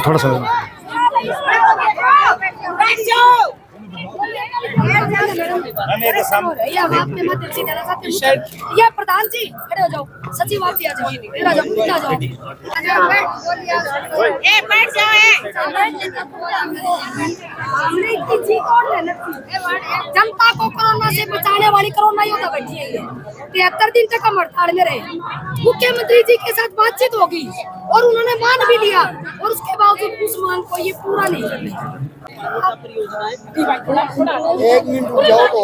थोड़ा सा ये प्रधान जी खड़े हो जाओ, सचिव आप भी आ जाओ, इधर आ जाओ, इधर आ जाओ, बैठ जाओ। जनता को कोरोना से बचाने वाली कोरोना योद्धा बैठी है। 73 दिन तक हम हड़ताल में रहे। मुख्यमंत्री जी के साथ बातचीत होगी और उन्होंने मान भी लिया, और उसके बावजूद उस मांग को ये पूरा नहीं कर रहे। एक मिनट रुक जाओ तो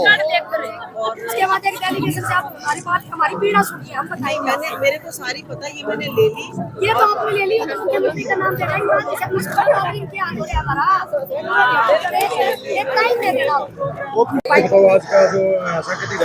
उसके बाद एक डेलीगेशन से आप हमारी बात हमारी पीड़ा सुनिए, हम बताएंगे। मेरे को सारी पता, ये मैंने ले ली, ये तो आपने ले ली, तो मुख्यमंत्री का नाम देना आज का जो सांकेतिक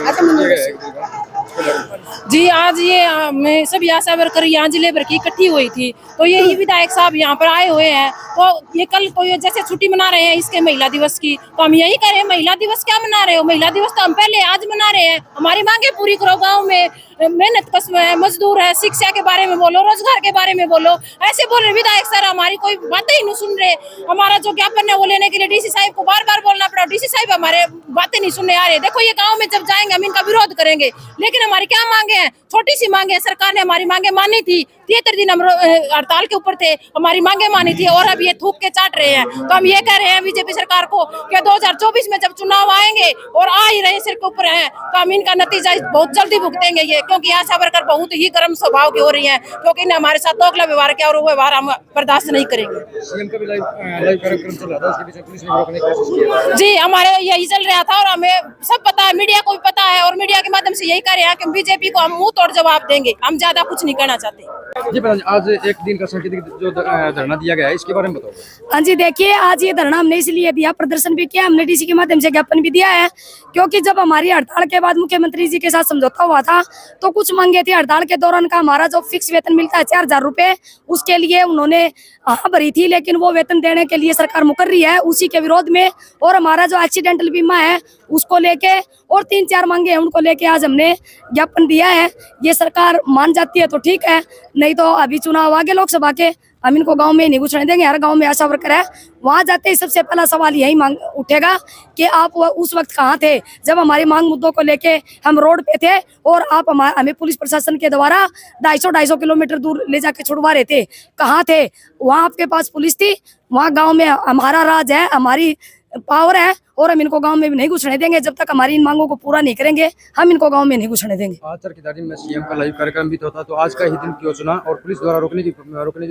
जी, आज ये मैं सभी आशा वर्कर यहाँ जिले भर की इकट्ठी हुई थी, तो यही विधायक साहब यहाँ पर आए हुए हैं। तो ये कल तो ये जैसे छुट्टी मना रहे हैं इसके महिला दिवस की, तो हम यही कह रहे हैं महिला दिवस क्या मना रहे हो? महिला दिवस तो हम पहले आज मना रहे हैं। हमारी मांगे पूरी करो। गाँव में मेहनत कश है, मजदूर है, शिक्षा के बारे में बोलो, रोजगार के बारे में बोलो। ऐसे बोल रहे विधायक सर, हमारी कोई बातें ही नहीं सुन रहे। हमारा जो ज्ञापन है वो लेने के लिए डीसी साहब को बार बार बोलना पड़ा, डीसी साहब हमारे बातें नहीं सुनने आ रहे। देखो ये गाँव में जब जाएंगे हम इनका विरोध करेंगे, लेकिन हमारी क्या मांगे हैं? छोटी सी मांगे। सरकार ने हमारी मांगे मानी थी, 73 दिन हम हड़ताल के ऊपर थे, हमारी मांगे मानी थी, और अब ये थूक के चाट रहे हैं। तो हम ये कह रहे हैं बीजेपी सरकार को कि 2024 में जब चुनाव आएंगे और आ ही रहे सिर के ऊपर हैं, तो हम इनका नतीजा बहुत जल्दी भुगतेंगे ये, क्योंकि आशा वर्कर बहुत ही गर्म स्वभाव की हो रही हैं, क्योंकि इन्हें हमारे साथ दोगला व्यवहार किया और वो व्यवहार हम बर्दाश्त नहीं करेंगे। सीएम का भी लाइव कार्यक्रम चल रहा था, उसके पीछे पुलिस ने रोकने की कोशिश की। जी, हमारे यही चल रहा था और हमें सब पता है, मीडिया को भी पता है, और मीडिया के माध्यम से यही कह रहे हैं कि बीजेपी को हम मुंह तोड़ जवाब देंगे। हम ज्यादा कुछ नहीं कहना चाहते। जी प्रधान, आज एक दिन का सांकेतिक जो धरना दिया गया है, इसके बारे में बताओ। हाँ जी, देखिए आज ये धरना हमने इसलिए दिया, प्रदर्शन भी किया, हमने डीसी के माध्यम से ज्ञापन भी दिया है, क्योंकि जब हमारी हड़ताल के बाद मुख्यमंत्री जी के साथ समझौता हुआ था तो कुछ मांगे थी। हड़ताल के दौरान का हमारा जो फिक्स वेतन मिलता है 4000 रुपए, उसके लिए उन्होंने हाँ भरी थी, लेकिन वो वेतन देने के लिए सरकार मुकर रही है, उसी के विरोध में। और हमारा जो एक्सीडेंटल बीमा है उसको लेके और 3-4 मांगे हैं, उनको लेके आज हमने ज्ञापन दिया है। ये सरकार मान जाती है तो ठीक है, नहीं तो अभी चुनाव आगे लोकसभा के, हम इनको गांव में नहीं घुसने देंगे। हर गांव में आशा वर्कर है, वहां जाते ही सबसे पहला सवाल यही मांग उठेगा कि आप उस वक्त कहाँ थे जब हमारी मांग मुद्दों को लेके हम रोड पे थे और आप हमें पुलिस प्रशासन के द्वारा 250 किलोमीटर दूर ले जाके छुड़वा रहे थे? कहाँ थे? वहाँ आपके पास पुलिस थी? वहाँ गाँव में हमारा राज है, हमारी पावर है, और हम इनको गांव में भी नहीं घुसने देंगे जब तक हमारी इन मांगों को पूरा नहीं करेंगे। हम इनको गांव में नहीं घुसने देंगे। आज चरखीदारी में सीएम का लाइव कार्यक्रम भी तो था, तो आज का ही दिन क्यों चुना और पुलिस द्वारा रोकने की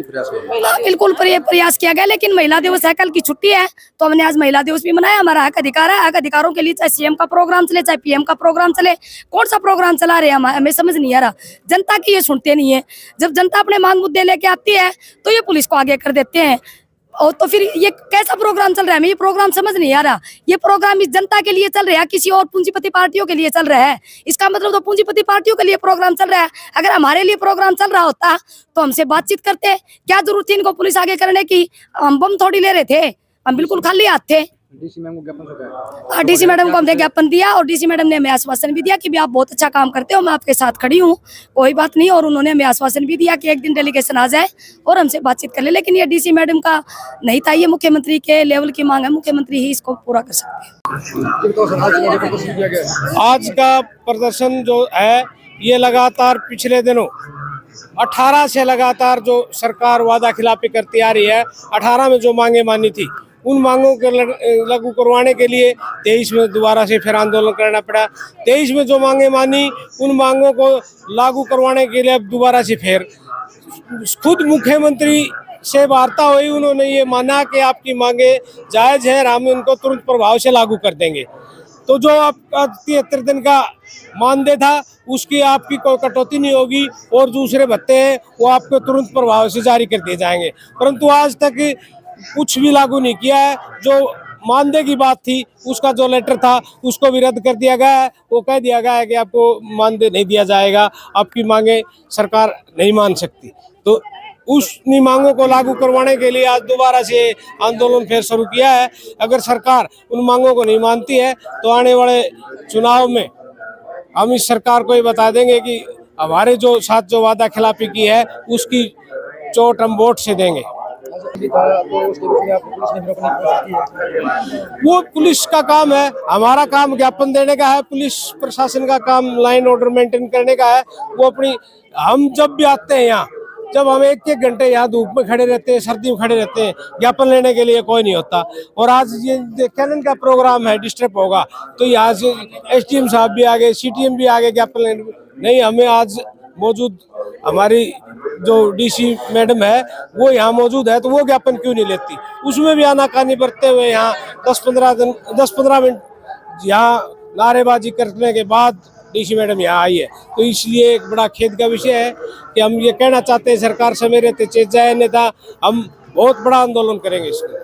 प्रयास किया? बिल्कुल प्रयास किया गया, लेकिन महिला दिवस है, कल की छुट्टी है, तो हमने आज महिला दिवस भी मनाया। हमारा हक अधिकार है, हक अधिकारों के लिए चाहे सीएम का प्रोग्राम चले, चाहे पीएम का प्रोग्राम चले, कौन सा प्रोग्राम चला रहे हैं हमें समझ नहीं आ रहा। जनता की ये सुनते नहीं है। जब जनता अपने मांग मुद्दे लेके आती है तो ये पुलिस को आगे कर देते हैं, और तो फिर ये कैसा प्रोग्राम चल रहा है? हमें ये प्रोग्राम समझ नहीं आ रहा। ये प्रोग्राम इस जनता के लिए चल रहा है, किसी और पूंजीपति पार्टियों के लिए चल रहा है? इसका मतलब तो पूंजीपति पार्टियों के लिए प्रोग्राम चल रहा है। अगर हमारे लिए प्रोग्राम चल रहा होता तो हमसे बातचीत करते। क्या जरूरत थी इनको पुलिस आगे करने की? हम बम थोड़ी ले रहे थे, हम बिल्कुल खाली हाथ थे। डीसी मैम को ज्ञापन सौंपा? डीसी मैडम को हमने ज्ञापन दिया, और डीसी मैडम ने हमें आश्वासन भी दिया कि भी आप बहुत अच्छा काम करते हो, मैं आपके साथ खड़ी हूँ, कोई बात नहीं। और उन्होंने हमें आश्वासन भी दिया कि एक दिन डेलीगेशन आ जाए और हमसे बातचीत कर ले। लेकिन ये डीसी मैडम का नहीं था, ये मुख्यमंत्री के लेवल की मांग है, मुख्यमंत्री ही इसको पूरा कर सकते हैं। आज का प्रदर्शन जो है ये लगातार पिछले दिनों 18 से लगातार जो सरकार वादा खिलाफी करती आ रही है, 18 में जो मांगे मानी थी उन मांगों को लागू करवाने के लिए 23 में दोबारा से फिर आंदोलन करना पड़ा। 23 में जो मांगे मानी उन मांगों को लागू करवाने के लिए अब दोबारा से फिर खुद मुख्यमंत्री से वार्ता हुई, उन्होंने ये माना कि आपकी मांगे जायज़ है, हम उनको तुरंत प्रभाव से लागू कर देंगे। तो जो आपका 73 दिन का मानदेय था उसकी आपकी कोई कटौती नहीं होगी, और दूसरे भत्ते हैं वो आपको तुरंत प्रभाव से जारी कर दिए जाएंगे। परंतु आज तक कुछ भी लागू नहीं किया है। जो मानदेय की बात थी उसका जो लेटर था उसको भी रद्द कर दिया गया है। वो कह दिया गया है कि आपको मानदेय नहीं दिया जाएगा, आपकी मांगे सरकार नहीं मान सकती। तो उस मांगों को लागू करवाने के लिए आज दोबारा से आंदोलन फिर शुरू किया है। अगर सरकार उन मांगों को नहीं मानती है तो आने वाले चुनाव में हम इस सरकार को ये बता देंगे कि हमारे जो साथ जो वादा खिलाफी की है उसकी चोट हम वोट से देंगे। तो उसके विषय में आपको पुलिस ने भी रोकने की कोशिश की है। वो पुलिस का काम है, हमारा काम ज्ञापन देने का है, पुलिस प्रशासन का काम लाइन ऑर्डर मेंटेन करने का है। वो अपनी, हम जब भी आते हैं यहाँ, जब हम एक घंटे यहाँ धूप में खड़े रहते हैं, सर्दी में खड़े रहते हैं, ज्ञापन लेने के लिए कोई नहीं होता। और आज ये कैनन का प्रोग्राम है, डिस्टर्ब होगा तो यहाँ से SDM साहब भी आ गए, CTM भी आ गए ज्ञापन लेने। नहीं, हमें आज मौजूद हमारी जो DC मैडम है वो यहाँ मौजूद है, तो वो ज्ञापन क्यों नहीं लेती? उसमें भी आनाकानी बरतते हुए यहाँ 10-15 मिनट यहाँ नारेबाजी करने के बाद DC मैडम यहाँ आई है। तो इसलिए एक बड़ा खेद का विषय है कि हम ये कहना चाहते हैं सरकार समय रहते चेत जाए, अन्यथा हम बहुत बड़ा आंदोलन करेंगे इसमें।